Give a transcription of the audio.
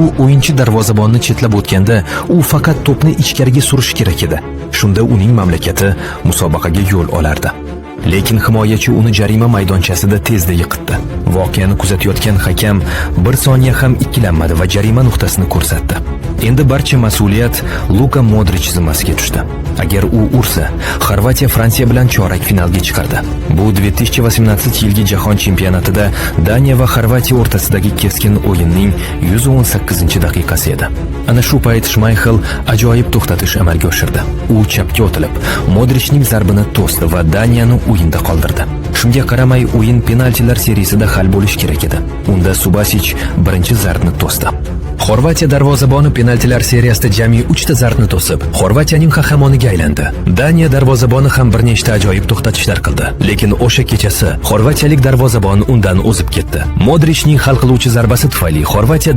Bu o'yinchi darvozabonni chetlab o'tganda u faqat to'pni ichkariga surishi kerak edi. Shunda uning mamlakati musobaqaga yo'l olardi. Lekin himoyachi uni jarima maydonchasida tezda yiqitdi. Voqeani kuzatayotgan hakam bir soniya ham ikkilanmadi va jarima nuqtasini ko'rsatdi. Endi barcha mas'uliyat Luka Modrich zimmasiga tushdi. Agar u ursa, Xorvatiya Fransiya bilan chorak finalga chiqardi. Bu 2018 yilgi jahon chempionatida Daniya va Xorvatiya o'rtasidagi keskin o'yinning 118-daqiqasi edi. Ana shu payt Shmayxel ajoyib to'xtatish amalga oshirdi. U chapga o'tilib, Modrichning zarbini to'sdi va Daniyani o'yinda qoldirdi. Shunga qaramay, o'yin penaltilar seriyasida hal bo'lish kerak edi. Unda Subasic birinchi zarbni to'sdi. Xorvatiya darvozaboni penaltilar seriyasida jami 3 ta zarbni to'sib, Xorvatiyaning qahramoniga aylandi. Daniya darvozaboni ham bir nechta ajoyib to'xtatishlar qildi, lekin o'sha kechasi xorvatiyalik darvozabon undan o'zib ketdi. Modrichning hal qiluvchi zarbasi tufayli Xorvatiya